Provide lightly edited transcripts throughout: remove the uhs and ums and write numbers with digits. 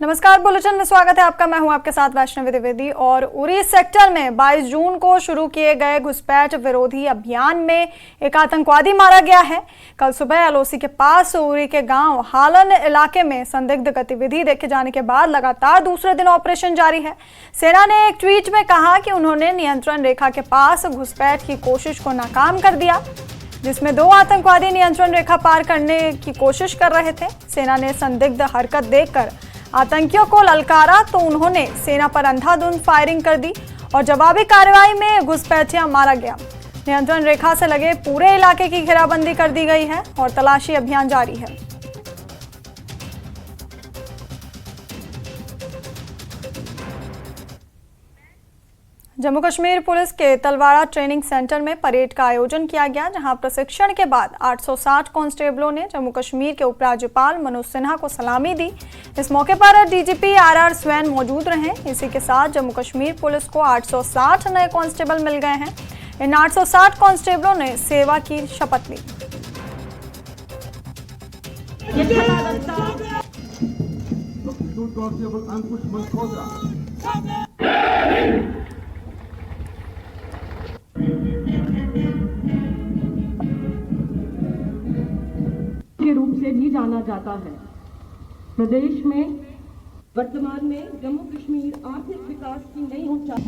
नमस्कार, बुलेटिन में स्वागत है आपका। मैं हूं आपके साथ वैष्णवी द्विवेदी। और उरी सेक्टर में 22 जून को शुरू किए गए घुसपैठ विरोधी अभियान में एक आतंकवादी मारा गया है। कल सुबह एलओसी के पास उरी के गांव हालन इलाके में संदिग्ध गतिविधि देखे जाने के बाद लगातार दूसरे दिन ऑपरेशन जारी है। सेना ने एक ट्वीट में कहा कि उन्होंने नियंत्रण रेखा के पास घुसपैठ की कोशिश को नाकाम कर दिया, जिसमें 2 आतंकवादी नियंत्रण रेखा पार करने की कोशिश कर रहे थे। सेना ने संदिग्ध हरकत देखकर आतंकियों को ललकारा तो उन्होंने सेना पर अंधाधुंध फायरिंग कर दी और जवाबी कार्रवाई में घुसपैठिया मारा गया। नियंत्रण रेखा से लगे पूरे इलाके की घेराबंदी कर दी गई है और तलाशी अभियान जारी है। जम्मू कश्मीर पुलिस के तलवाड़ा ट्रेनिंग सेंटर में परेड का आयोजन किया गया, जहां प्रशिक्षण के बाद 860 कांस्टेबलों ने जम्मू कश्मीर के उपराज्यपाल मनोज सिन्हा को सलामी दी। इस मौके पर डीजीपी आरआर स्वैन मौजूद रहे। इसी के साथ जम्मू कश्मीर पुलिस को 860 नए कांस्टेबल मिल गए हैं। इन 860 कांस्टेबलों ने सेवा की शपथ ली। के रूप से भी जाना जाता है। प्रदेश में वर्तमान में जम्मू कश्मीर आर्थिक विकास की नई ऊंचाई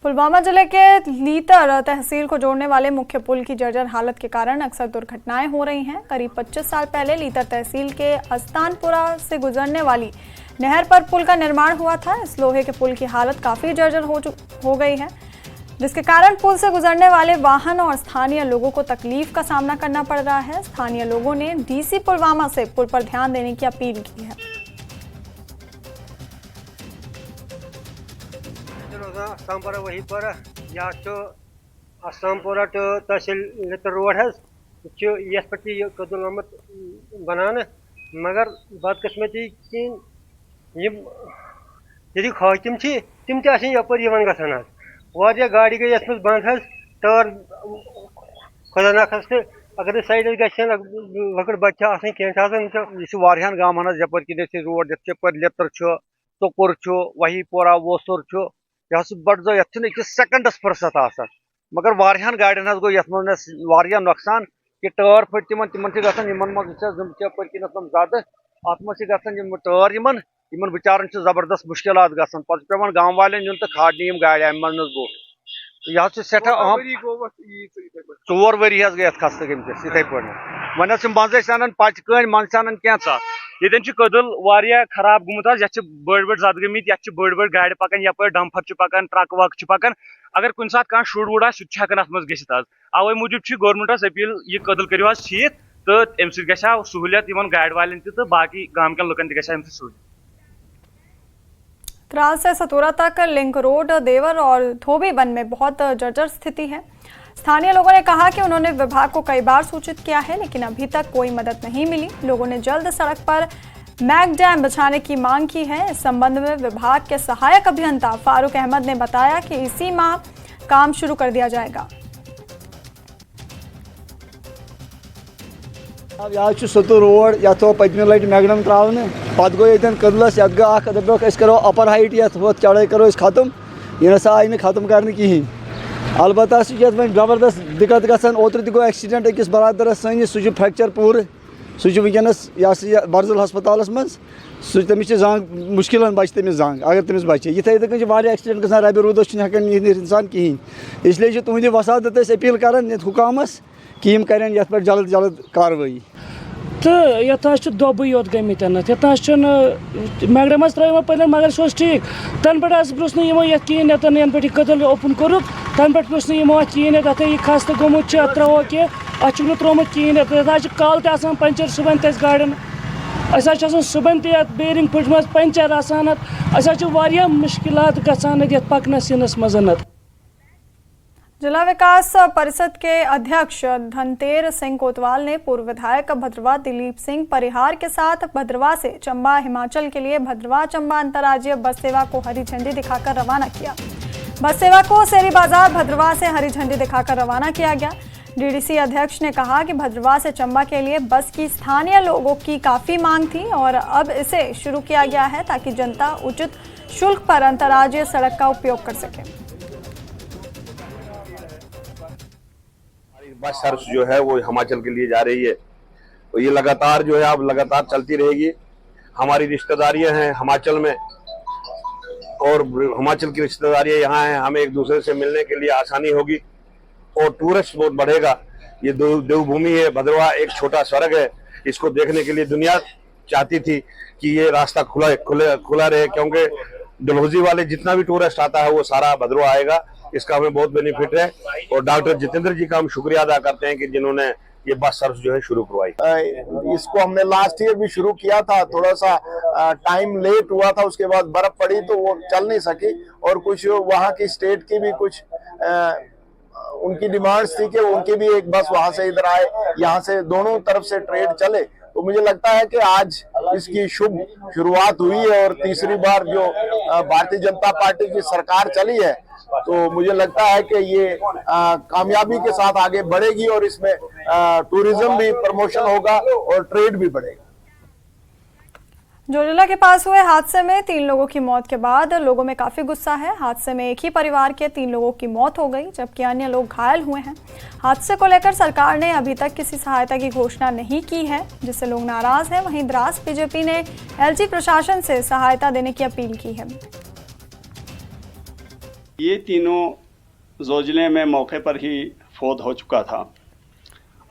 पुलवामा जिले के लीतर तहसील को जोड़ने वाले मुख्य पुल की जर्जर हालत के कारण अक्सर दुर्घटनाएं हो रही हैं। करीब 25 साल पहले लीतर तहसील के अस्तानपुरा से गुजरने वाली नहर पर पुल का निर्माण हुआ था। इस लोहे के पुल की हालत काफ़ी जर्जर हो गई है, जिसके कारण पुल से गुजरने वाले वाहन और स्थानीय लोगों को तकलीफ का सामना करना पड़ रहा है। स्थानीय लोगों ने डीसी पुलवामा से पुल पर ध्यान देने की अपील की है। अस्तामपुरा वहीं पर या अस्तामपुरा तो तहसील रोड है, यथ पे कदुल आमत बनान, मगर बदकिस्मती ये हाकिम तम तपर गसान वारिया गाड़ी गई ये बंद टार खुदा ना खस अगर साइड लकड़ बच्चा कह गामन यपर कि रोड यपर लेतर तोपुर वहीपोरा वोसुर यह बड़ ये सेकंडस फुर्सत आसान, मगर वारियान गाड़ियन गो ये वारिया नुकसान कि टार फट तिमन पकिन ज्यादा अत मन टार इन बिचारन जबरदस्त मुश्किल गसान पे गाँव वाले नुन तो खाड़न गाड़ अम मन बोट यह सठा अहम 4 वरी गए खस्त गमस इथे पे वन मंज अनान पचकन मन अनान क्या ये कदल खराब गुमुत बड़ बड़ जद गमित ये बड़ बड़ गाड़ पकान यप डंफर पकान ट्रक वक पकान अगर कुन सात कह शुर वुड़ सह अत मज गत अवे मूजूब गवर्नमेंटस अपील यह कदल करो ठीक तो अम सहूलियत गाड़ वाले तो बाकी गाँव के लुकन तम सहूलियत। त्राल से सतोरा तक लिंक रोड देवर और धोबीबन में बहुत जर्जर स्थिति है। स्थानीय लोगों ने कहा कि उन्होंने विभाग को कई बार सूचित किया है, लेकिन अभी तक कोई मदद नहीं मिली। लोगों ने जल्द सड़क पर मैक डैम बिछाने की मांग की है। इस संबंध में विभाग के सहायक अभियंता फारूक अहमद ने बताया कि इसी माह काम शुरू कर दिया जाएगा। यह सतुर रोड ये पत्म लट मैगडम त्रावन पे गो ये कदलस ये गो करो अपर हाइट ये चढ़ाई करो खत्म यह ना आई खत्म कर कहें। अलबत्ता जबरदस्त दिक्कत गसान ओतर गो एक्सीडेंट अकिस बरदरस सैनिस सह फ्रैक्चर पूर सह वनस यह बर्जल हस्पताल मज तमिस जंग मुश्किल बच तमिस जंग अगर तमिस बचे इथे एक्सीडेंट गसान रबि रूदस हेकान इंसान कहें। इसलिए तुहद वसादत अपील करान हुकामस कि यम करें ये जल्द जल्द कार्रवाई। तो ये दोबे योत गमित ये मैगडम त्रो पे मगर सह ठीक तन पे पृछ ये कहें ये पे कदल ओपन कोर तन पे पृछ कहें अत खस्त गोमुत त्रो कह अत त्रोमुत कहें कल त पंचर सुबह तस गाड़न सुबह त बेरिंग फुटम पंचर आसान मुश्किल गसान पकनस यनस मज। जिला विकास परिषद के अध्यक्ष धनतेर सिंह कोतवाल ने पूर्व विधायक भद्रवा दिलीप सिंह परिहार के साथ भद्रवा से चंबा हिमाचल के लिए भद्रवा चंबा अंतर्राज्यीय बस सेवा को हरी झंडी दिखाकर रवाना किया। बस सेवा को सेरी बाजार भद्रवा से हरी झंडी दिखाकर रवाना किया गया। डीडीसी अध्यक्ष ने कहा कि भद्रवा से चंबा के लिए बस की स्थानीय लोगों की काफी मांग थी और अब इसे शुरू किया गया है ताकि जनता उचित शुल्क पर अंतर्राज्यीय सड़क का उपयोग कर सके। बस सर्विस जो है वो हिमाचल के लिए जा रही है, तो ये लगातार जो है अब लगातार चलती रहेगी। हमारी रिश्तेदारियां हैं हिमाचल में और हिमाचल की रिश्तेदारियां यहाँ हैं, हमें एक दूसरे से मिलने के लिए आसानी होगी और टूरिस्ट बहुत बढ़ेगा। ये देवभूमि है, भद्रवा एक छोटा स्वर्ग है, इसको देखने के लिए दुनिया चाहती थी कि ये रास्ता खुला रहे, क्योंकि डलहौजी वाले जितना भी टूरिस्ट आता है वो सारा भद्रवा आएगा। इसका हमें बहुत बेनिफिट है और डॉक्टर जितेंद्र जी का हम शुक्रिया अदा करते हैं कि जिन्होंने ये बस सर्विस जो है शुरू करवाई। इसको हमने लास्ट ईयर भी शुरू किया था, थोड़ा सा टाइम लेट हुआ था, उसके बाद बर्फ पड़ी तो वो चल नहीं सकी और कुछ वहाँ की स्टेट की भी कुछ उनकी डिमांड्स थी कि उनकी भी एक बस वहां से इधर आए, यहाँ से दोनों तरफ से ट्रेड चले। तो मुझे लगता है कि आज इसकी शुभ शुरुआत हुई है और तीसरी बार जो भारतीय जनता पार्टी की सरकार चली है तो मुझे लगता है कि ये कामयाबी के साथ आगे बढ़ेगी और इसमें टूरिज्म भी प्रमोशन होगा और ट्रेड भी बढ़ेगा। जोजिला के पास हुए हादसे में 3 लोगों की मौत के बाद लोगों में काफी गुस्सा है। हादसे में एक ही परिवार के 3 लोगों की मौत हो गई जबकि अन्य लोग घायल हुए हैं। हादसे को लेकर सरकार ने अभी तक किसी सहायता की घोषणा नहीं की है, जिससे लोग नाराज हैं। वहीं द्रास बीजेपी ने एलजी प्रशासन से सहायता देने की अपील की है। ये तीनों जोजिले में मौके पर ही फौत हो चुका था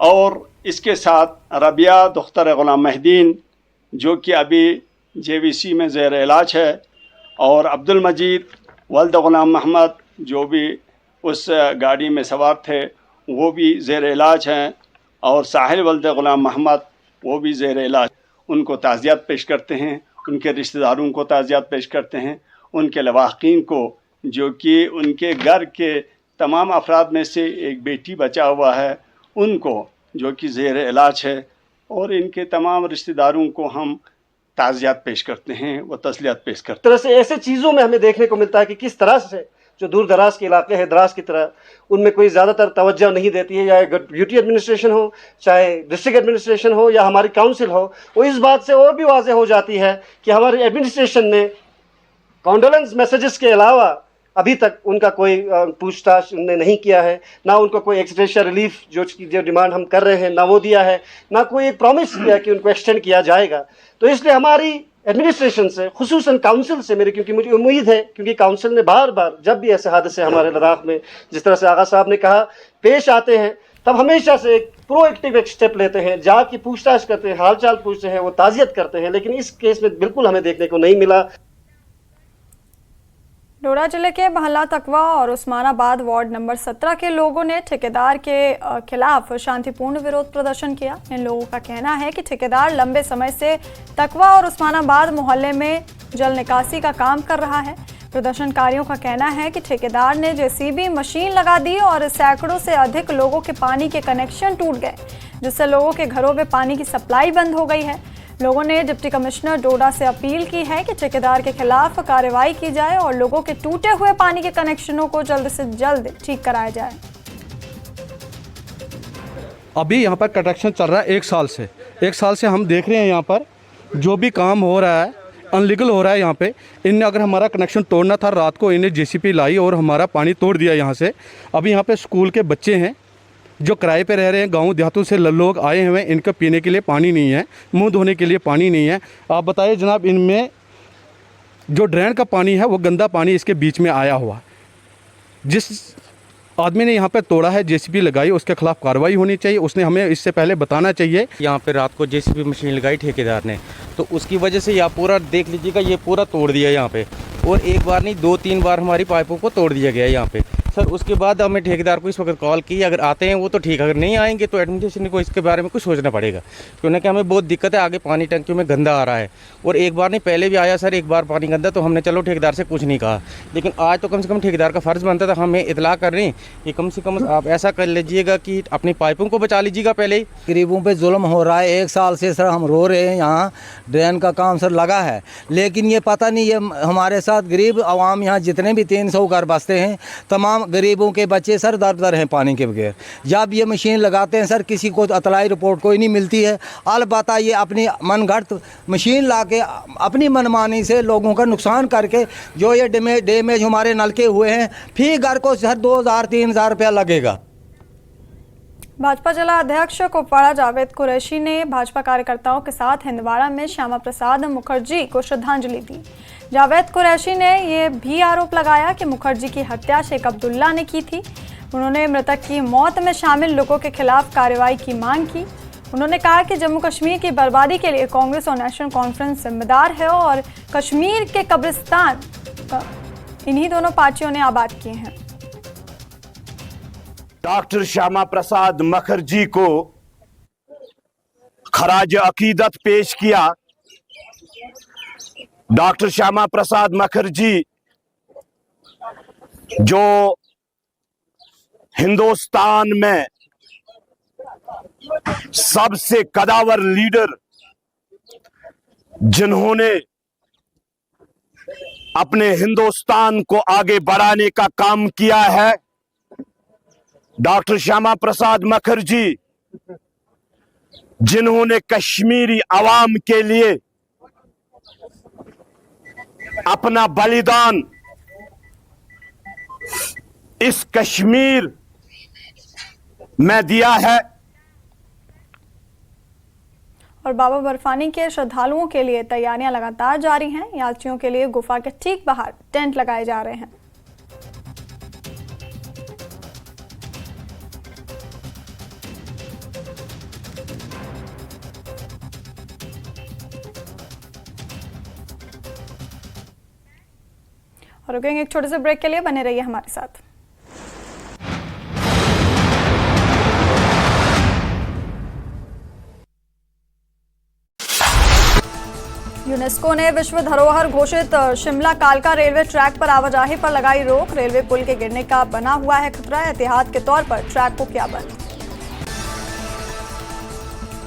और इसके साथ रबिया दुख्तर गुलाम महदीन जो कि अभी जेवीसी में ज़ेर इलाज है और अब्दुल मजीद वल्द गुलाम मोहम्मद जो भी उस गाड़ी में सवार थे वो भी ज़ेर इलाज हैं और साहिल वल्द गुलाम मोहम्मद वो भी ज़ेर इलाज। उनको ताज़ियत पेश करते हैं, उनके रिश्तेदारों को ताज़ियत पेश करते हैं, उनके लवाकिन को जो कि उनके घर के तमाम अफराद में से एक बेटी बचा हुआ है उनको जो कि ज़ेर इलाज है और इनके तमाम रिश्तेदारों को हम ताज़ियत पेश करते हैं, वो तसलियत पेश करते हैं। तरह से ऐसे चीज़ों में हमें देखने को मिलता है कि किस तरह से जो दूर दराज के इलाके हैं द्रास की तरह उनमें कोई ज़्यादातर तवज्जो नहीं देती है, या ड्यूटी एडमिनिस्ट्रेशन हो, चाहे डिस्ट्रिक्ट एडमिनिस्ट्रेशन हो या हमारी काउंसिल हो, वो इस बात से और भी वाज़ेह हो जाती है कि हमारी एडमिनिस्ट्रेशन ने कॉन्डोलेंस मैसेजेस के अलावा अभी तक उनका कोई पूछताछ उन्होंने नहीं किया है, ना उनको कोई एक्सट्रेशिया रिलीफ जो डिमांड हम कर रहे हैं ना वो दिया है, ना कोई एक प्रॉमिस किया कि उनको एक्सटेंड किया जाएगा। तो इसलिए हमारी एडमिनिस्ट्रेशन से, खुसूसन काउंसिल से क्योंकि मुझे उम्मीद है, क्योंकि काउंसिल ने बार बार जब भी ऐसे हादसे हमारे लद्दाख में जिस तरह से आगा साहब ने कहा पेश आते हैं तब हमेशा से एक प्रोएक्टिव एक स्टेप लेते हैं, जाके पूछताछ करते हैं, हाल चाल पूछते हैं, वो ताज़ियत करते हैं, लेकिन इस केस में बिल्कुल हमें देखने को नहीं मिला। डोडा जिले के महला तकवा और उस्मानाबाद वार्ड नंबर 17 के लोगों ने ठेकेदार के खिलाफ शांतिपूर्ण विरोध प्रदर्शन किया। इन लोगों का कहना है कि ठेकेदार लंबे समय से तकवा और उस्मानाबाद मोहल्ले में जल निकासी का काम कर रहा है। प्रदर्शनकारियों का कहना है कि ठेकेदार ने जेसीबी मशीन लगा दी और सैकड़ों से अधिक लोगों के पानी के कनेक्शन टूट गए, जिससे लोगों के घरों में पानी की सप्लाई बंद हो गई है। लोगों ने डिप्टी कमिश्नर डोडा से अपील की है कि ठेकेदार के खिलाफ कार्रवाई की जाए और लोगों के टूटे हुए पानी के कनेक्शनों को जल्द से जल्द ठीक कराया जाए। अभी यहाँ पर कंस्ट्रक्शन चल रहा है 1 साल से हम देख रहे हैं यहाँ पर जो भी काम हो रहा है अनलीगल हो रहा है। यहाँ पे इनने अगर हमारा कनेक्शन तोड़ना था रात को इन्हें जेसीबी लाई और हमारा पानी तोड़ दिया यहाँ से। अभी यहाँ पे स्कूल के बच्चे हैं जो किराए पे रह रहे हैं, गांव देहातों से लोग आए हुए हैं, इनका पीने के लिए पानी नहीं है, मुंह धोने के लिए पानी नहीं है। आप बताइए जनाब, इनमें जो ड्रेन का पानी है वो गंदा पानी इसके बीच में आया हुआ। जिस आदमी ने यहाँ पे तोड़ा है, जेसीबी लगाई, उसके खिलाफ कार्रवाई होनी चाहिए। उसने हमें इससे पहले बताना चाहिए। यहाँ पे रात को जेसीबी मशीन लगाई ठेकेदार ने, तो उसकी वजह से यहाँ पूरा देख लीजिएगा, ये पूरा तोड़ दिया यहाँ पे। और एक बार नहीं 2-3 बार हमारी पाइपों को तोड़ दिया गया यहाँ पे। सर उसके बाद हमें ठेकेदार को इस वक्त कॉल की, अगर आते हैं वो तो ठीक, अगर नहीं आएंगे तो एडमिनिस्ट्रेशन को इसके बारे में कुछ सोचना पड़ेगा, क्योंकि हमें बहुत दिक्कत है। आगे पानी टंकियों में गंदा आ रहा है, और एक बार नहीं पहले भी आया सर, एक बार पानी गंदा तो हमने चलो ठेकेदार से कुछ नहीं कहा, लेकिन आज तो कम से कम ठेकेदार का फ़र्ज़ बनता था हमें इतला करनी कि कम से कम आप ऐसा कर लीजिएगा कि अपनी पाइपों को बचा लीजिएगा पहले ही। गरीबों पे जुल्म हो रहा है, 1 साल से सर हम रो रहे हैं। यहाँ ड्रेन का काम सर लगा है, लेकिन ये पता नहीं, ये हमारे साथ गरीब आवाम यहाँ जितने भी 300 घर बसते हैं, तमाम गरीबों के बच्चे सर दर हैं पानी के बगैर। जब ये मशीन लगाते हैं सर, किसी को अतलाई रिपोर्ट कोई नहीं मिलती है। अलबत्ता ये अपनी मनगढ़ंत मशीन ला के अपनी मनमानी से लोगों का नुकसान करके जो ये डैमेज हमारे नलके हुए हैं, फी घर को सर 2000-3000 रुपया लगेगा। भाजपा जिला अध्यक्ष कुपवाड़ा जावेद कुरैशी ने भाजपा कार्यकर्ताओं के साथ हिंदवाड़ा में श्यामा प्रसाद मुखर्जी को श्रद्धांजलि दी। जावेद कुरैशी ने यह भी आरोप लगाया कि मुखर्जी की हत्या शेख अब्दुल्ला ने की थी। उन्होंने मृतक की मौत में शामिल लोगों के खिलाफ कार्रवाई की मांग की। उन्होंने कहा कि जम्मू कश्मीर की बर्बादी के लिए कांग्रेस और नेशनल कॉन्फ्रेंस जिम्मेदार है और कश्मीर के कब्रिस्तान इन्हीं दोनों पार्टियों ने आबाद किए हैं। डॉक्टर श्यामा प्रसाद मुखर्जी को खराज अकीदत पेश किया। डॉक्टर श्यामा प्रसाद मुखर्जी जो हिंदुस्तान में सबसे कदावर लीडर, जिन्होंने अपने हिंदुस्तान को आगे बढ़ाने का काम किया है, डॉक्टर श्यामा प्रसाद मुखर्जी जिन्होंने कश्मीरी आवाम के लिए अपना बलिदान इस कश्मीर में दिया है। और बाबा बर्फानी के श्रद्धालुओं के लिए तैयारियां लगातार जारी हैं। यात्रियों के लिए गुफा के ठीक बाहर टेंट लगाए जा रहे हैं। और रुकेंगे एक छोटे से ब्रेक के लिए, बने रहिए हमारे साथ। यूनेस्को ने विश्व धरोहर घोषित शिमला कालका रेलवे ट्रैक पर आवाजाही पर लगाई रोक। रेलवे पुल के गिरने का बना हुआ है खतरा। एहतियात के तौर पर ट्रैक को किया बंद।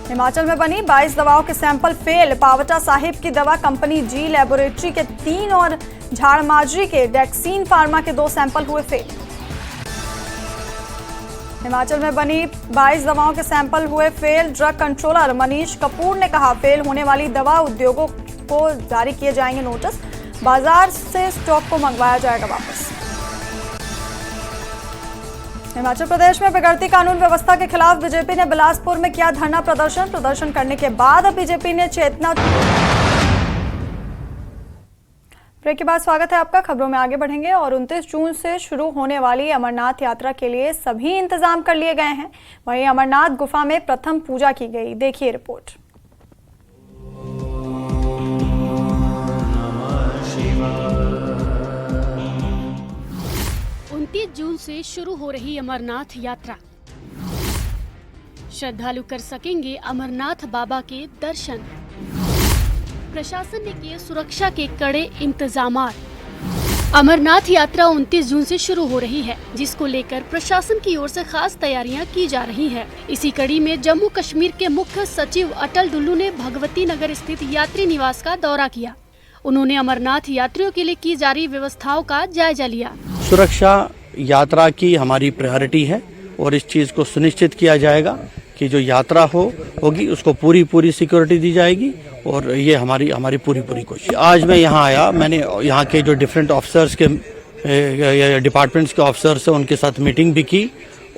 हिमाचल में बनी 22 दवाओं के सैंपल फेल। पावटा साहिब की दवा कंपनी जी लैबोरेटरी के 3 और झाड़माजरी के डेक्सीन फार्मा के 2 सैंपल हुए फेल। हिमाचल में बनी 22 दवाओं के सैंपल हुए fail. Drug controller Manish Kapoor ने कहा, फेल होने वाली दवा उद्योगों को जारी किए जाएंगे नोटिस। बाजार से स्टॉक को मंगवाया जाएगा वापस। हिमाचल प्रदेश में बिगड़ती कानून व्यवस्था के खिलाफ बीजेपी ने बिलासपुर में किया धरना प्रदर्शन। प्रदर्शन करने के बाद बीजेपी ने चेतना। ब्रेक के बाद स्वागत है आपका। खबरों में आगे बढ़ेंगे और 29 जून से शुरू होने वाली अमरनाथ यात्रा के लिए सभी इंतजाम कर लिए गए हैं। वहीं अमरनाथ गुफा में प्रथम पूजा की गई। देखिए रिपोर्ट। 29 जून से शुरू हो रही अमरनाथ यात्रा। श्रद्धालु कर सकेंगे अमरनाथ बाबा के दर्शन। प्रशासन ने किए सुरक्षा के कड़े इंतजामात। अमरनाथ यात्रा 29 जून से शुरू हो रही है, जिसको लेकर प्रशासन की ओर से खास तैयारियां की जा रही हैं। इसी कड़ी में जम्मू कश्मीर के मुख्य सचिव अटल डुल्लू ने भगवती नगर स्थित यात्री निवास का दौरा किया। उन्होंने अमरनाथ यात्रियों के लिए की जा रही व्यवस्थाओं का जायजा लिया। सुरक्षा यात्रा की हमारी प्रायोरिटी है और इस चीज को सुनिश्चित किया जाएगा कि जो यात्रा होगी उसको पूरी सिक्योरिटी दी जाएगी और ये हमारी पूरी कोशिश। आज मैं यहाँ आया, मैंने यहाँ के जो डिफरेंट ऑफिसर्स के डिपार्टमेंट्स के ऑफिसर्स हैं उनके साथ मीटिंग भी की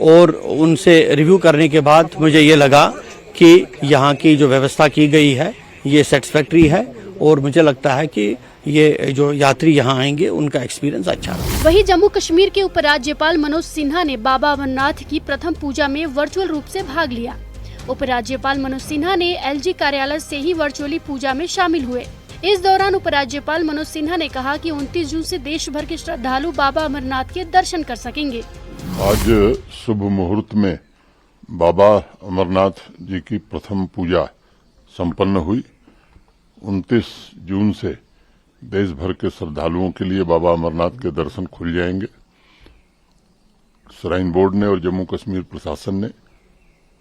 और उनसे रिव्यू करने के बाद मुझे ये लगा कि यहाँ की जो व्यवस्था की गई है ये सेटिस्फैक्ट्री है और मुझे लगता है कि ये जो यात्री यहाँ आएंगे उनका एक्सपीरियंस अच्छा है। वहीं जम्मू कश्मीर के उपराज्यपाल मनोज सिन्हा ने बाबा अमरनाथ की प्रथम पूजा में वर्चुअल रूप से भाग लिया। उपराज्यपाल मनोज सिन्हा ने एलजी कार्यालय से ही वर्चुअली पूजा में शामिल हुए। इस दौरान उपराज्यपाल मनोज सिन्हा ने कहा कि 29 जून से देश भर के श्रद्धालु बाबा अमरनाथ के दर्शन कर सकेंगे। आज शुभ मुहूर्त में बाबा अमरनाथ जी की प्रथम पूजा संपन्न हुई। 29 जून से देश भर के श्रद्धालुओं के लिए बाबा अमरनाथ के दर्शन खुल जाएंगे। श्राइन बोर्ड ने और जम्मू कश्मीर प्रशासन ने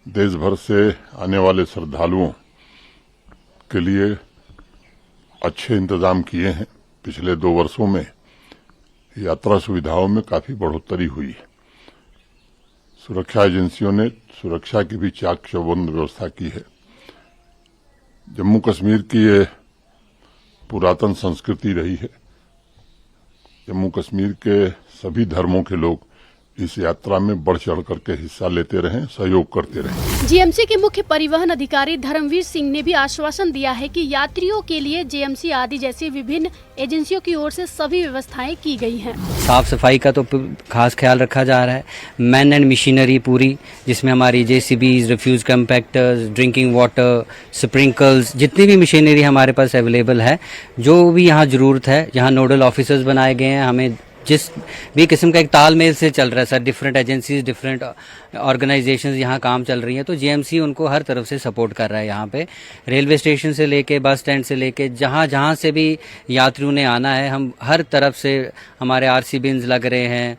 देश भर से आने वाले श्रद्धालुओं के लिए अच्छे इंतजाम किए हैं। पिछले 2 वर्षों में यात्रा सुविधाओं में काफी बढ़ोतरी हुई है। सुरक्षा एजेंसियों ने सुरक्षा की भी चाक चौबंद व्यवस्था की है। जम्मू कश्मीर की ये पुरातन संस्कृति रही है। जम्मू कश्मीर के सभी धर्मों के लोग इस यात्रा में बढ़ चढ़ करके हिस्सा लेते रहें, सहयोग करते रहें। जीएमसी के मुख्य परिवहन अधिकारी धर्मवीर सिंह ने भी आश्वासन दिया है कि यात्रियों के लिए जेएमसी आदि जैसी विभिन्न एजेंसियों की ओर से सभी व्यवस्थाएं की गई हैं। साफ सफाई का तो खास ख्याल रखा जा रहा है। मैन एंड मशीनरी पूरी, जिसमें हमारी JCBs, refuse compactors, drinking water, sprinkles, जितनी भी मशीनरी हमारे पास अवेलेबल है, जो भी यहाँ जरूरत है, जहाँ नोडल ऑफिसर्स बनाए गए हैं, हमें जिस भी किस्म का एक तालमेल से चल रहा है sir, different agencies, different organisations यहाँ काम चल रही हैं, तो जीएमसी उनको हर तरफ से सपोर्ट कर रहा है। यहाँ पे रेलवे स्टेशन से लेके बस स्टैंड से लेके जहाँ से भी यात्रियों ने आना है, हम हर तरफ से हमारे आरसी बिन्स लग रहे हैं,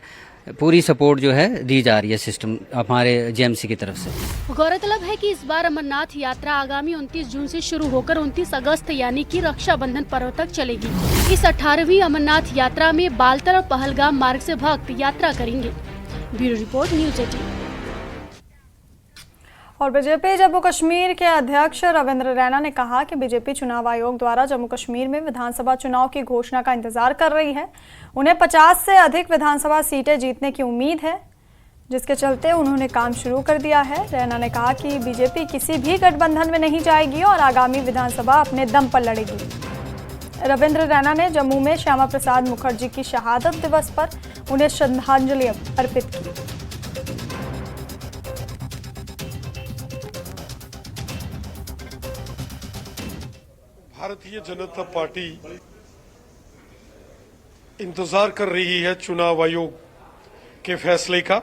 पूरी सपोर्ट जो है दी जा रही है सिस्टम हमारे जेएमसी की तरफ से। गौरतलब है कि इस बार अमरनाथ यात्रा आगामी 29 जून से शुरू होकर 29 अगस्त यानी कि रक्षाबंधन पर्व तक चलेगी। इस 18वीं अमरनाथ यात्रा में बालतल और पहलगाम मार्ग से भक्त यात्रा करेंगे। Bureau report, news 18। और बीजेपी जम्मू कश्मीर के अध्यक्ष रविंद्र रैना ने कहा कि बीजेपी चुनाव आयोग द्वारा जम्मू कश्मीर में विधानसभा चुनाव की घोषणा का इंतजार कर रही है। उन्हें 50 से अधिक विधानसभा सीटें जीतने की उम्मीद है, जिसके चलते उन्होंने काम शुरू कर दिया है। रैना ने कहा कि बीजेपी किसी भी गठबंधन में नहीं जाएगी और आगामी विधानसभा अपने दम पर लड़ेगी। रविंद्र रैना ने जम्मू में श्यामा प्रसाद मुखर्जी की शहादत दिवस पर उन्हें श्रद्धांजलि अर्पित की। भारतीय जनता पार्टी इंतजार कर रही है चुनाव आयोग के फैसले का।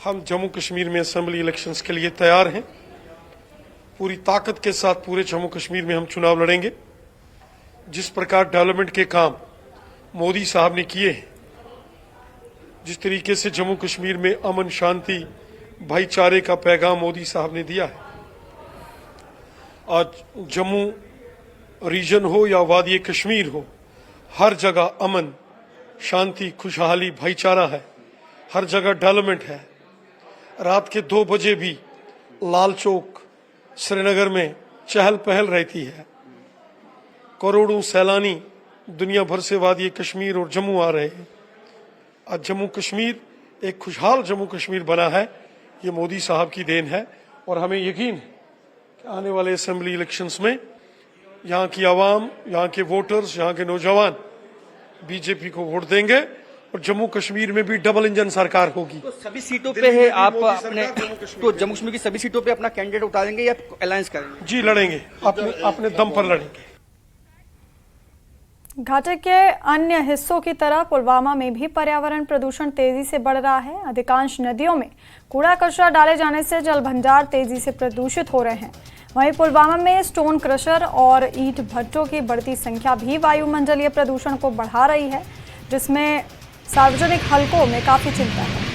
हम जम्मू कश्मीर में असेंबली इलेक्शंस के लिए तैयार हैं। पूरी ताकत के साथ पूरे जम्मू कश्मीर में हम चुनाव लड़ेंगे। जिस प्रकार डेवलपमेंट के काम मोदी साहब ने किए हैं, जिस तरीके से जम्मू कश्मीर में अमन, शांति, भाईचारे का पैगाम मोदी साहब ने दिया है, आज जम्मू रीजन हो या वादी कश्मीर हो, हर जगह अमन, शांति, खुशहाली, भाईचारा है। हर जगह डेवलपमेंट है। रात के 2 बजे भी लाल चौक श्रीनगर में चहल पहल रहती है। करोड़ों सैलानी दुनिया भर से वादी कश्मीर और जम्मू आ रहे हैं। आज जम्मू कश्मीर एक खुशहाल जम्मू कश्मीर बना है, ये मोदी साहब की देन है। और हमें यकीन है कि आने वाले असेंबली इलेक्शंस में यहाँ की आवाम, यहाँ के वोटर्स, यहाँ के नौजवान बीजेपी को वोट देंगे और जम्मू कश्मीर में भी डबल इंजन सरकार होगी। तो सभी सीटों पे है आप अपने, तो जम्मू कश्मीर की सभी सीटों पे अपना कैंडिडेट उतारेंगे या अलायंस करेंगे? जी लड़ेंगे, अपने दम पर लड़ेंगे। घाटी के अन्य हिस्सों की तरह पुलवामा में भी पर्यावरण प्रदूषण तेजी से बढ़ रहा है। अधिकांश नदियों में कूड़ा कचरा डाले जाने से जल भंडार तेजी से प्रदूषित हो रहे हैं। वहीं पुलवामा में स्टोन क्रशर और ईंट भट्टों की बढ़ती संख्या भी वायुमंडलीय प्रदूषण को बढ़ा रही है, जिसमें सार्वजनिक हलकों में काफी चिंता है।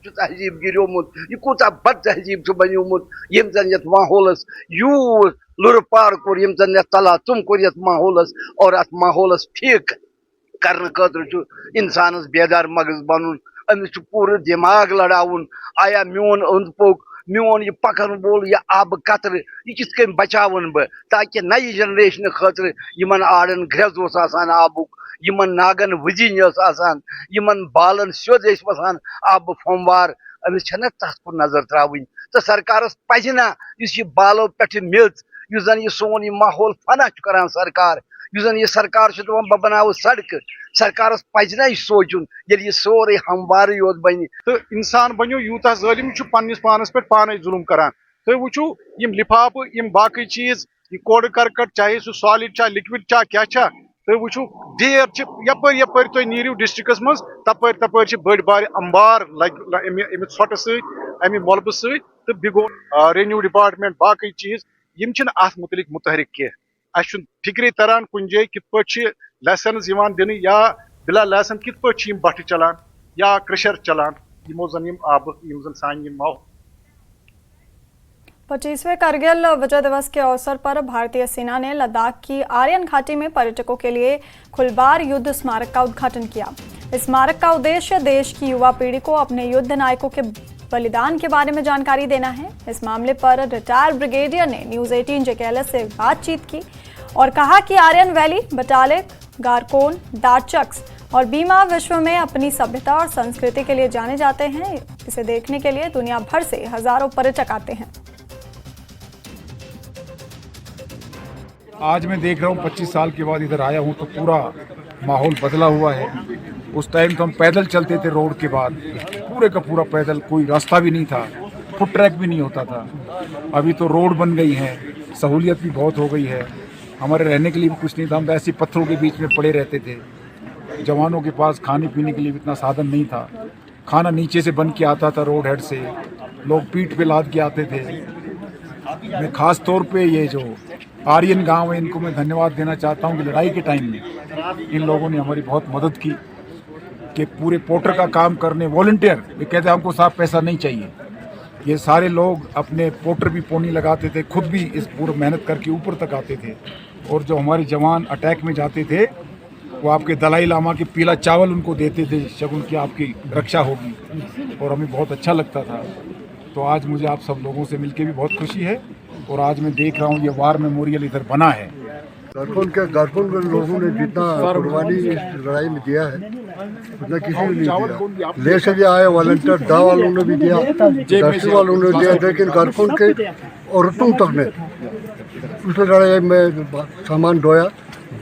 तहजीब गिरोमुत यह कूता बद तहजीब बनोमुत यम जन यत माहौलस यूर लुर पार कोर यम जन यत तला तुम कोर यत माहौलस और अत माहौलस ठीक करने खतर इंसानस बेदार मगज बनून अमिस पूरे दिमाग लड़ाउन आया मोन अंद पोक मोन यह पकन बोल या आब कतर यह किस कन बचावन बह ताकि नई जनरेशन खतर यमन आड़न ग्रेज ओस आसान आबुक यमन नागन वजीन आसान यमन बालन सोद वसान आब फमवार अमिस छना तथ कुन नजर त्रावन तो सरकारस पज ना इस बालों पे मेज इस जन यह सोन यह माहौल फना करान सरकार इस जन यह सरकार बह बनाव सड़क सरकारस पज ना यह सोचुन ये सोरे हमवार योत बन तो इंसान बनो यूता जालिम पन्निस पानस पे पाने जुलुम करान तुम वुचु यम लिफाफ यम बाकी चीज यह कोड़ करकट चाहे सह सॉलिड चा लिक्विड चा क्या तुम वुचु देर यपर तुम नीरियो डिस्ट्रिक्टस मज तपर बड़ बार अंबार अमि ोट समी मोलबे सह बिगो रेन्यू डिपार्टमेंट बाकी चीज यम अत मुतलिक मुतहरिक कह अस फिक्रे तरान कुन जाए कित पे लेसन दिन या बिला लेसन कित पे बट चलान या क्रशर चलान यमो जन आब सान माहौल। 25वें कारगिल विजय दिवस के अवसर पर भारतीय सेना ने लद्दाख की आर्यन घाटी में पर्यटकों के लिए खुलबार युद्ध स्मारक का उद्घाटन किया। इस स्मारक का उद्देश्य देश की युवा पीढ़ी को अपने युद्ध नायकों के बलिदान के बारे में जानकारी देना है। इस मामले पर रिटायर्ड ब्रिगेडियर ने न्यूज 18 जेकेएलएस से बातचीत की और कहा कि आर्यन वैली, बटालिक, गारकोन, दारचक्स और बीमा विश्व में अपनी सभ्यता और संस्कृति के लिए जाने जाते हैं। इसे देखने के लिए दुनिया भर से हजारों पर्यटक आते हैं। आज मैं देख रहा हूँ 25 साल के बाद इधर आया हूँ तो पूरा माहौल बदला हुआ है। उस टाइम तो हम पैदल चलते थे रोड के बाद, पूरे का पूरा पैदल, कोई रास्ता भी नहीं था, फुट ट्रैक भी नहीं होता था। अभी तो रोड बन गई है, सहूलियत भी बहुत हो गई है। हमारे रहने के लिए भी कुछ नहीं था, हम ऐसे पत्थरों के बीच में पड़े रहते थे। जवानों के पास खाने पीने के लिए भी इतना साधन नहीं था, खाना नीचे से बन के आता था रोड हेड से, लोग पीठ पे लाद के आते थे। मैं खास तौर पे ये जो आर्यन गांव है इनको मैं धन्यवाद देना चाहता हूँ कि लड़ाई के टाइम में इन लोगों ने हमारी बहुत मदद की कि पूरे पोर्टर का काम करने वॉलंटियर, ये कहते हमको साफ पैसा नहीं चाहिए, ये सारे लोग अपने पोर्टर भी पोनी लगाते थे, खुद भी इस पूरा मेहनत करके ऊपर तक आते थे। और जो हमारे जवान अटैक में जाते थे वो आपके दलाई लामा के पीला चावल उनको देते थे, शगुन की आपकी रक्षा होगी, और हमें बहुत अच्छा लगता था। तो आज मुझे आप सब लोगों से मिलकर भी बहुत खुशी है। और आज मैं देख रहा हूँ ये वार मेमोरियल इधर बना है। गारकोन के लोगों ने जितना कुर्बानी इस लड़ाई में दिया है उतना किसी ने नहीं दिया। ले से भी आए वॉलंटियर, दा वालों ने भी दिया, दस्ती वालों ने दिया, लेकिन गारकोन के औरतों तक ने उस लड़ाई में सामान ढोया,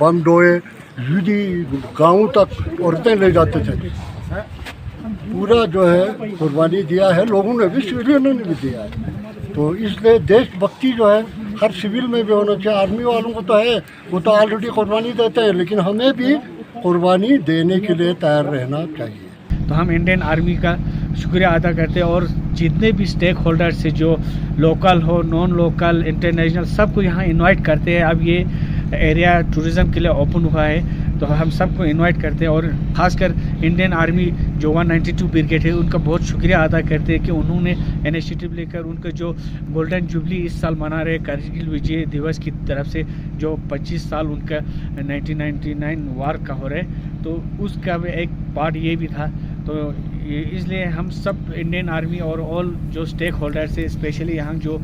बम ढोए, यूदी गाँव तक औरतें ले जाते थे। पूरा जो है कुर्बानी दिया है लोगों ने भी, सिविलियनों ने भी दिया है। तो इसलिए देशभक्ति जो है हर सिविल में भी होना चाहिए। आर्मी वालों को तो है, वो तो ऑलरेडी कुर्बानी देते हैं, लेकिन हमें भी कुर्बानी देने के लिए तैयार रहना चाहिए। तो हम इंडियन आर्मी का शुक्रिया अदा करते हैं और जितने भी स्टेक होल्डर्स है, जो लोकल हो, नॉन लोकल, इंटरनेशनल, सबको यहाँ इनवाइट करते हैं। अब ये एरिया टूरिज़्म के लिए ओपन हुआ है तो हम सबको इनवाइट करते हैं और ख़ासकर इंडियन आर्मी जो 192 ब्रिगेड है उनका बहुत शुक्रिया अदा करते हैं कि उन्होंने इनिशिएटिव लेकर उनका जो गोल्डन जुबली इस साल मना रहे कारगिल विजय दिवस की तरफ से, जो 25 साल उनका 1999 वार का हो रहे, तो उसका एक पार्ट ये भी था। तो इसलिए हम सब इंडियन आर्मी और ऑल जो स्टेक होल्डर्स है, स्पेशली यहाँ जो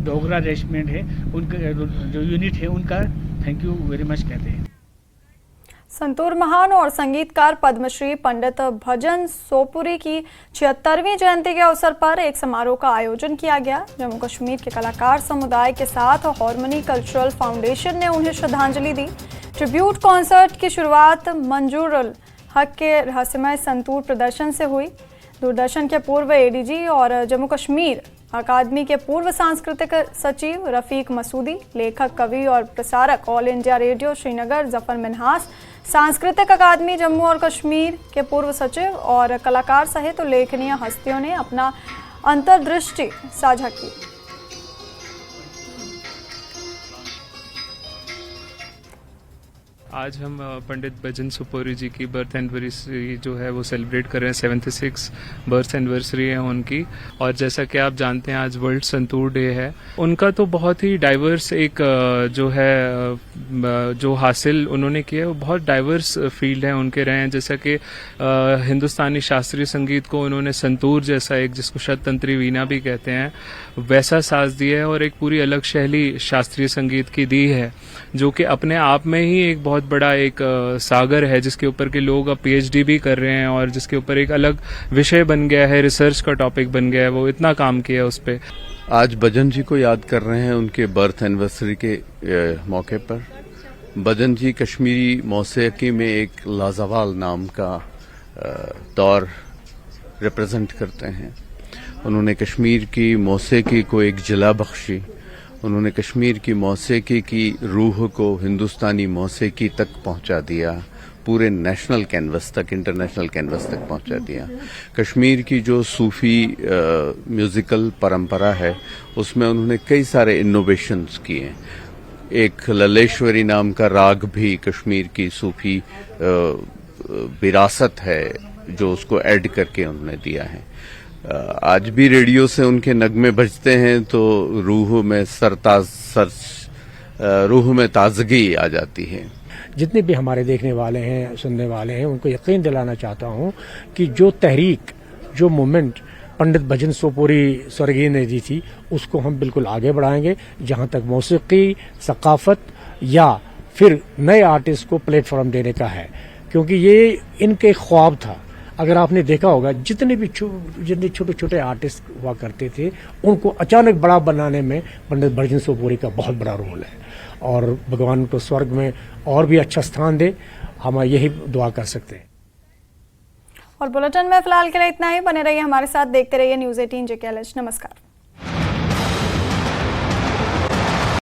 डोगरा रेजिमेंट है, उनका जो यूनिट है, उनका थैंक यू वेरी मच कहते हैं। संतूर महान और संगीतकार पद्मश्री पंडित भजन सोपुरी की 76वीं जयंती के अवसर पर एक समारोह का आयोजन किया गया। जम्मू कश्मीर के कलाकार समुदाय के साथ हार्मनी कल्चरल फाउंडेशन ने उन्हें श्रद्धांजलि दी। ट्रिब्यूट कॉन्सर्ट की शुरुआत मंजूरुल हक के रहस्यमय संतूर प्रदर्शन से हुई। दूरदर्शन के पूर्व एडीजी और जम्मू कश्मीर अकादमी के पूर्व सांस्कृतिक सचिव रफीक मसूदी, लेखक, कवि और प्रसारक all India radio Srinagar Zafar Minhas, सांस्कृतिक अकादमी जम्मू और कश्मीर के पूर्व सचिव और कलाकार सहित उल्लेखनीय हस्तियों ने अपना अंतर्दृष्टि साझा की। आज हम पंडित भजन सोपोरी जी की बर्थ एनिवर्सरी जो है वो सेलिब्रेट कर रहे हैं। 76 बर्थ एनिवर्सरी है उनकी, और जैसा कि आप जानते हैं आज वर्ल्ड संतूर डे है। उनका तो बहुत ही डाइवर्स एक जो है जो हासिल उन्होंने किया है वो बहुत डाइवर्स फील्ड है उनके रहे हैं। जैसा कि हिंदुस्तानी शास्त्रीय संगीत को उन्होंने संतूर जैसा एक, जिसको शततंत्री वीणा भी कहते हैं, वैसा साज दिया है और एक पूरी अलग शैली शास्त्रीय संगीत की दी है, जो कि अपने आप में ही एक बहुत बड़ा एक सागर है, जिसके ऊपर के लोग अब पीएचडी भी कर रहे हैं और जिसके ऊपर एक अलग विषय बन गया है, रिसर्च का टॉपिक बन गया है। वो इतना काम किया उस पर। आज भजन जी को याद कर रहे हैं उनके बर्थ एनिवर्सरी के मौके पर। भजन जी कश्मीरी मौसीकी में एक लाजवाल नाम का दौर रिप्रेजेंट करते हैं उन्होंने कश्मीर की मौसीकी को एक जिला बख्शी, उन्होंने कश्मीर की मौसीकी की रूह को हिंदुस्तानी मौसीकी तक पहुंचा दिया, पूरे नेशनल कैनवस तक, इंटरनेशनल कैनवस तक पहुंचा दिया। कश्मीर की जो सूफी म्यूजिकल परंपरा है उसमें उन्होंने कई सारे इनोवेशंस किए। एक ललेश्वरी नाम का राग भी कश्मीर की सूफी विरासत है जो उसको ऐड करके उन्होंने दिया है। आज भी रेडियो से उनके नगमे बजते हैं तो रूह में ताजगी आ जाती है। जितने भी हमारे देखने वाले हैं, सुनने वाले हैं, उनको यकीन दिलाना चाहता हूं कि जो तहरीक, जो मूवमेंट पंडित भजन सोपोरी स्वर्गीय ने दी थी उसको हम बिल्कुल आगे बढ़ाएंगे। जहां तक मौसीकी, सकाफत या फिर नए आर्टिस्ट को प्लेटफॉर्म देने का है, क्योंकि ये इनके ख्वाब था। अगर आपने देखा होगा जितने छोटे छोटे आर्टिस्ट हुआ करते थे उनको अचानक बड़ा बनाने में पंडित भजन सोपोरी का बहुत बड़ा रोल है, और भगवान को स्वर्ग में और भी अच्छा स्थान दे, हम यही दुआ कर सकते हैं। और बुलेटिन में फिलहाल के लिए इतना ही। बने रहिए हमारे साथ, देखते रहिए न्यूज़ 18 JKLH। नमस्कार।